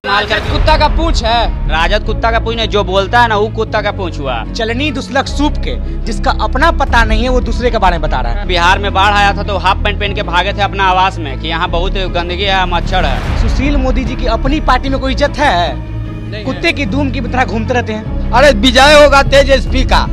कुत्ता का पूंछ है। राजद कुत्ता का पूंछ नहीं, जो बोलता है ना वो कुत्ता का पूंछ हुआ। चलनी दुस्लक सूप के, जिसका अपना पता नहीं है वो दूसरे के बारे में बता रहा है। बिहार में बाढ़ आया था तो हाफ पैंट पहन के भागे थे अपना आवास में कि यहाँ बहुत गंदगी है, मच्छर है। सुशील मोदी जी की अपनी पार्टी में कोई इज्जत है? कुत्ते की धूम की तरह घूमते रहते हैं। अरे विजय होगा तेजस्वी का।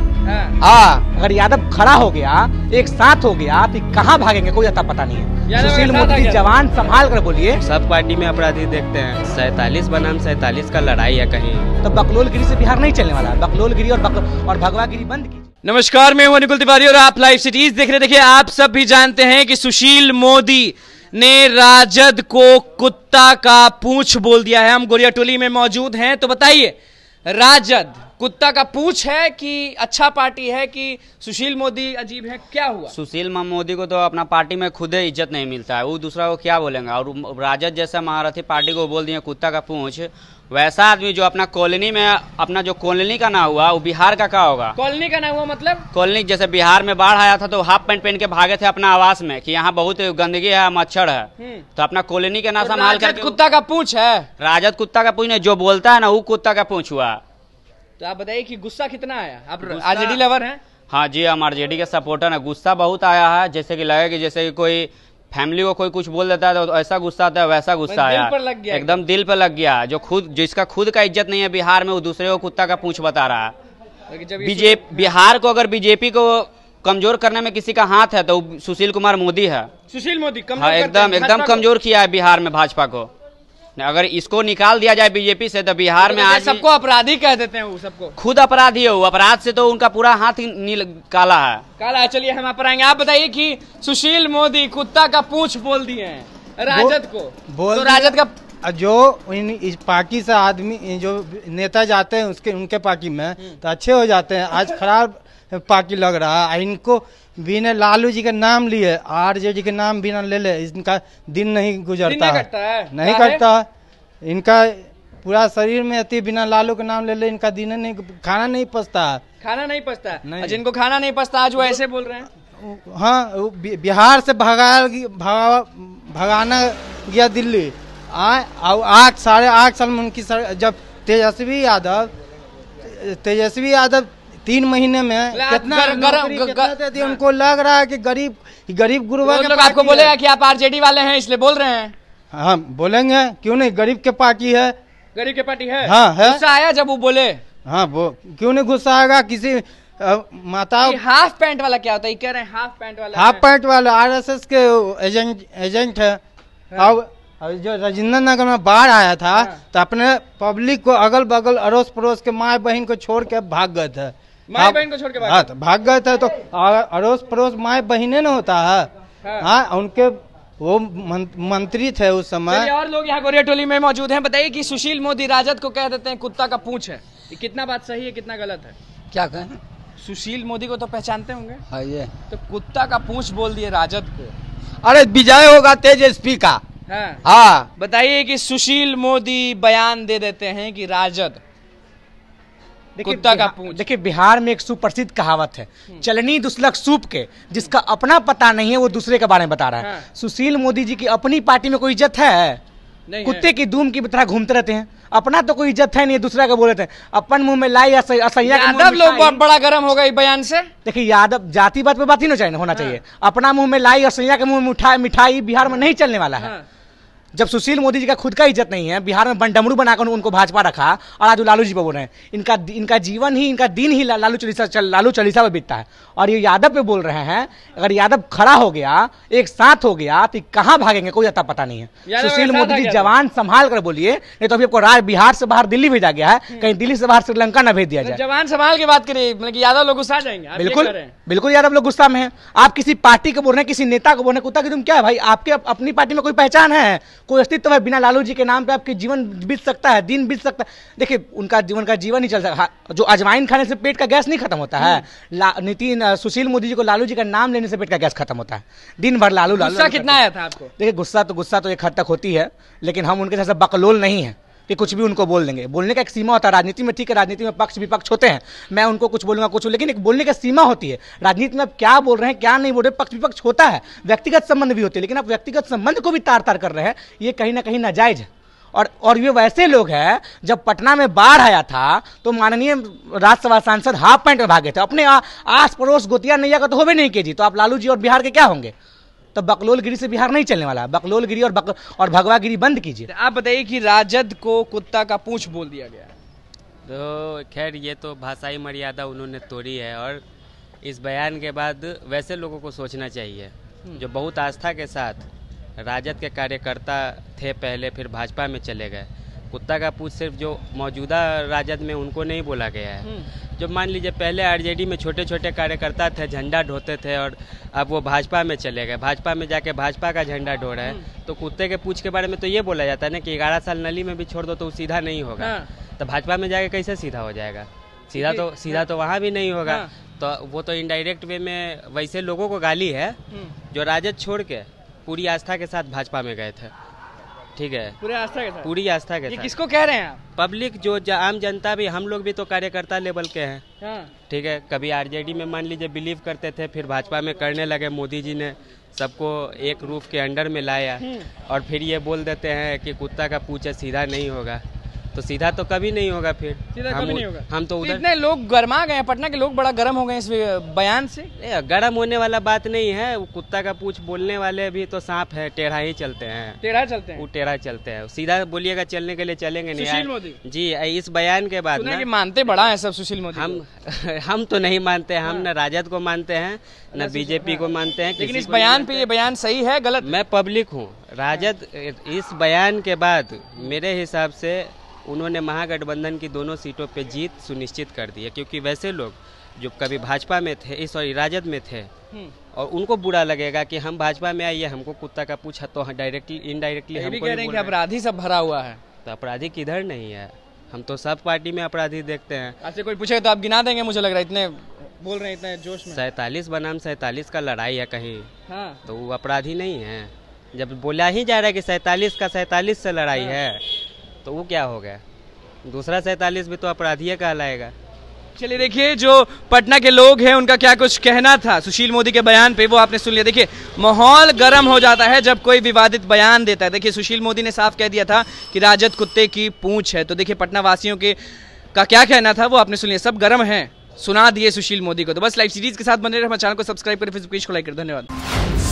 हाँ, अगर यादव खड़ा हो गया, एक साथ हो गया, तो कहाँ भागेंगे कोई अता पता नहीं है। सुशील मोदी जी जवान संभाल कर बोलिए। सब पार्टी में अपराधी देखते हैं। 47 बनाम 47 का लड़ाई है कहीं। तो बकलोलगिरी से बिहार नहीं चलने वाला है। बकलोलगिरी और भगवागिरी बंद कीजिए। नमस्कार, मैं हूं निकुल तिवारी और आप लाइव सिटीज देख रहे। देखिए, आप सब भी जानते हैं कि सुशील मोदी ने राजद को कुत्ता का पूंछ बोल दिया है। हम गोरिया टोली में मौजूद हैं, तो बताइए, राजद कुत्ता का पूंछ है कि अच्छा पार्टी है कि सुशील मोदी अजीब है? क्या हुआ? सुशील मोदी को तो अपना पार्टी में खुद ही इज्जत नहीं मिलता है, वो दूसरा को क्या बोलेंगे। और राजद जैसा महारथी पार्टी को बोल दिए कुत्ता का पूंछ। वैसा आदमी जो अपना कॉलोनी में, अपना जो कॉलोनी का ना हुआ वो बिहार का क्या होगा? कॉलोनी का ना हुआ मतलब? कॉलोनी जैसे बिहार में बाढ़ आया था तो हाफ पैंट पहन के भागे थे अपना आवास में कि यहाँ बहुत गंदगी है, मच्छर है। तो अपना कॉलोनी के ना संभाल कर। कुत्ता का पूंछ है। राजद कुत्ता का पूंछ नहीं, जो बोलता है ना वो कुत्ता का पूंछ हुआ। तो आप बताइए कि गुस्सा कितना आया? आप आरजेडी लवर हैं? हाँ जी, हम आरजेडी के सपोर्टर हैं। गुस्सा बहुत आया है, जैसे कि लगे कि जैसे कि कोई फैमिली को कोई कुछ बोल देता है तो ऐसा गुस्सा आता है, वैसा गुस्सा आया। दिल पर लग गया, एकदम दिल पर लग गया। जिसका खुद का इज्जत नहीं है बिहार में, वो दूसरे को कुत्ता का पूंछ बता रहा है। बिहार को अगर बीजेपी को कमजोर करने में किसी का हाथ है तो सुशील कुमार मोदी है। सुशील मोदी एकदम कमजोर किया है बिहार में भाजपा को। अगर इसको निकाल दिया जाए बीजेपी से तो बिहार में आज सबको अपराधी कह देते हैं। वो सबको खुद अपराधी है। वो अपराध से तो उनका पूरा हाथ नील काला है। काला। चलिए हम आप पर आएंगे। आप बताइए कि सुशील मोदी कुत्ता का पूंछ बोल दिए हैं राजद को। तो राजद का जो इस पार्टी से आदमी, जो नेता जाते हैं उनके पार्टी में तो अच्छे हो जाते हैं। आज खराब पार्टी लग रहा है। इनको बिना लालू जी का नाम लिए, आरजेडी के नाम बिना ले इनका दिन नहीं गुजरता है। नहीं करता। इनका पूरा शरीर में अति बिना लालू का नाम ले इनका दिन नहीं, खाना नहीं पचता। खाना नहीं पचता? जिनको खाना नहीं पचता आज वो ऐसे बोल रहे हैं। हाँ, बिहार से भगाना गया दिल्ली। 8 साल में उनकी जब तेजस्वी यादव 3 महीने में कितना देते उनको लग रहा है कि गरीब गुरुआ के। आपको बोलेगा कि आप आरजेडी वाले हैं इसलिए बोल रहे हैं। हाँ बोलेंगे, क्यों नहीं। गरीब के पार्टी है। गरीब के पार्टी है। हाँ है। गुस्सा आया जब वो बोले? हाँ वो क्यों नहीं गुस्सा आएगा। किसी माता हाफ पैंट वाला क्या होता है? कह रहे हैं हाफ पैंट वाला। हाफ पैंट वाला आरएसएस के एजेंट है। अब जो राजेंद्र नगर में बाढ़ आया था तो अपने पब्लिक को अगल बगल अड़ोस पड़ोस के माँ बहन को छोड़ के भाग गए थे। माँ बहन को छोड़ के भाग गए थे। तो अड़ोस पड़ोस माँ बहने न होता है। हाँ, उनके वो मंत्री थे उस समय। और लोग यहाँ गोरिया टोली में मौजूद हैं। बताइए कि सुशील मोदी राजद को कह देते हैं कुत्ता का पूंछ है, ये कितना बात सही है, कितना गलत है? क्या कहें? सुशील मोदी को तो पहचानते होंगे। हाँ, ये तो कुत्ता का पूंछ बोल दिए राजद को। अरे विजय होगा तेजस्वी का। हाँ, बताइए कि सुशील मोदी बयान दे देते हैं कि राजद कुत्ता का पूंछ। देखिए, बिहार में एक सुप्रसिद्ध कहावत है, चलनी दुस्लक सूप के, जिसका अपना पता नहीं है वो दूसरे के बारे में बता रहा है। सुशील मोदी जी की अपनी पार्टी में कोई इज्जत है? कुत्ते की धूम की तरह घूमते रहते हैं। अपना तो कोई इज्जत है नहीं, दूसरा का बोल रहे थे। अपन मुंह में लाई असैया। यादव लोग बड़ा गर्म हो गए बयान से। देखिए, यादव जाति बात पे बात ही होना चाहिए। अपना मुंह में लाई असैया के मुंह में मिठाई बिहार में नहीं चलने वाला है। जब सुशील मोदी जी का खुद का इज्जत नहीं है, बिहार में डमरू बनाकर उनको भाजपा रखा और आज लालू जी पे बोल रहे हैं। इनका जीवन ही, इनका दिन ही लालू चालीसा पे बीतता है। और ये यादव पे बोल रहे हैं। अगर यादव खड़ा हो गया, एक साथ हो गया, तो कहाँ भागेंगे कोई अता पता नहीं है। सुशील मोदी जी जवान संभाल कर बोलिए, नहीं तो अभी आपको बिहार से बाहर दिल्ली भेजा गया है। कहीं दिल्ली से बाहर श्रीलंका न भेज दिया जाए। जवान संभाल की बात करिए, मतलब यादव लोग गुस्सा जाएंगे। बिल्कुल यादव लोग गुस्सा में है। आप किसी पार्टी को बोल रहे हैं, किसी नेता को बोल रहे हैं कुत्ता की तुम क्या है भाई? आपके अपनी पार्टी में कोई पहचान है, कोई अस्तित्व है? बिना लालू जी के नाम पे आपके जीवन बीत सकता है, दिन बीत सकता है। देखिए, उनका जीवन नहीं चल सकता। जो अजवाइन खाने से पेट का गैस नहीं खत्म होता है। सुशील मोदी जी को लालू जी का नाम लेने से पेट का गैस खत्म होता है। दिन भर लालू। गुस्सा कितना आया था आपको? देखिए, गुस्सा तो एक हद तक होती है, लेकिन हम उनके जैसे बकलोल नहीं है कि कुछ भी उनको बोल देंगे। बोलने का एक सीमा होता है राजनीति में। ठीक है, राजनीति में पक्ष विपक्ष होते हैं, मैं उनको कुछ बोलूंगा कुछ, लेकिन एक बोलने की सीमा होती है। राजनीति में आप क्या बोल रहे हैं, क्या नहीं बोल रहे, पक्ष विपक्ष होता है, व्यक्तिगत संबंध भी होते हैं, लेकिन आप व्यक्तिगत संबंध को भी तार तार कर रहे हैं, ये कहीं ना कहीं नाजायज है। और ये वैसे लोग हैं, जब पटना में बाढ़ आया था तो माननीय राज्यसभा सांसद हाफ पैंट में भागे थे। अपने आस पड़ोस गोतिया नैया का तो होवे नहीं के जी, तो आप लालू जी और बिहार के क्या होंगे? तो बकलोलगिरी से बिहार नहीं चलने वाला। बकलोलगिरी और भगवागिरी बंद कीजिए। आप बताइए कि राजद को कुत्ता का पूंछ बोल दिया गया। तो खैर ये तो भाषाई मर्यादा उन्होंने तोड़ी है, और इस बयान के बाद वैसे लोगों को सोचना चाहिए जो बहुत आस्था के साथ राजद के कार्यकर्ता थे पहले, फिर भाजपा में चले गए। कुत्ता का पूंछ सिर्फ जो मौजूदा राजद में उनको नहीं बोला गया है। जो मान लीजिए पहले आरजेडी में छोटे छोटे कार्यकर्ता थे, झंडा ढोते थे, और अब वो भाजपा में चले गए, भाजपा में जाके भाजपा का झंडा ढो रहे हैं। तो कुत्ते के पूंछ के बारे में तो ये बोला जाता है ना कि 11 साल नली में भी छोड़ दो तो वो सीधा नहीं होगा। तो भाजपा में जाके कैसे सीधा हो जाएगा? सीधा तो वहाँ भी नहीं होगा। तो वो तो इनडायरेक्ट वे में वैसे लोगों को गाली है जो राजद छोड़ के पूरी आस्था के साथ भाजपा में गए थे। ठीक है, पूरी आस्था के साथ। किसको कह रहे हैं आप? पब्लिक जो आम जनता भी, हम लोग भी तो कार्यकर्ता लेवल के हैं। ठीक है, कभी आरजेडी में मान लीजिए बिलीव करते थे, फिर भाजपा में करने लगे। मोदी जी ने सबको एक रूफ के अंडर में लाया, और फिर ये बोल देते हैं कि कुत्ता का पूंछ सीधा नहीं होगा। तो सीधा तो कभी नहीं होगा। फिर कभी नहीं होगा। हम तो उधर इतने लोग गर्मा गए हैं, पटना के लोग बड़ा गर्म हो गए इस बयान से। गर्म होने वाला बात नहीं है। वो कुत्ता का पूंछ बोलने वाले भी तो सांप है, टेढ़ा ही चलते हैं। वो टेढ़ा चलते हैं। सीधा बोलिएगा चलने के लिए चलेंगे नहीं। सुशील मोदी जी, इस बयान के बाद कि मानते बड़ा है सब सुशील मोदी। हम तो नहीं मानते। हम न राजद को मानते हैं न बीजेपी को मानते हैं। लेकिन इस बयान पे, ये बयान सही है गलत? मैं पब्लिक हूँ। राजद इस बयान के बाद मेरे हिसाब से उन्होंने महागठबंधन की दोनों सीटों पे जीत सुनिश्चित कर दी है, क्योंकि वैसे लोग जो कभी भाजपा में थे, सॉरी राजद में थे, और उनको बुरा लगेगा कि हम भाजपा में आइए, हमको कुत्ता का पूछा, तो डायरेक्टली इनडायरेक्टली हमको कह रहे हैं कि अपराधी सब भरा हुआ है। तो अपराधी किधर नहीं है? हम तो सब पार्टी में अपराधी देखते हैं। ऐसे कोई पूछेगा तो आप गिना देंगे? मुझे लग रहा है इतने बोल रहे हैं, इतने जोश में। 47 बनाम 47 का लड़ाई है कहीं, तो वो अपराधी नहीं है। जब बोला ही जा रहा है कि 47 का 47 से लड़ाई है, तो वो क्या हो गया? दूसरा 47 भी तो अपराधी कहलाएगा। चलिए देखिए, जो पटना के लोग हैं उनका क्या कुछ कहना था सुशील मोदी के बयान पे, वो आपने सुन लिया। देखिए, माहौल गर्म हो जाता है जब कोई विवादित बयान देता है। देखिए, सुशील मोदी ने साफ कह दिया था कि राजद कुत्ते की पूंछ है। तो देखिए, पटना वासियों के का क्या कहना था वो आपने सुन लिया। सब गर्म हैं, सुना दिए सुशील मोदी को। तो बस लाइव सीरीज के साथ बने रहे, हमारे चैनल को सब्सक्राइब करें, फेसबुक पेज को लाइक करें। धन्यवाद।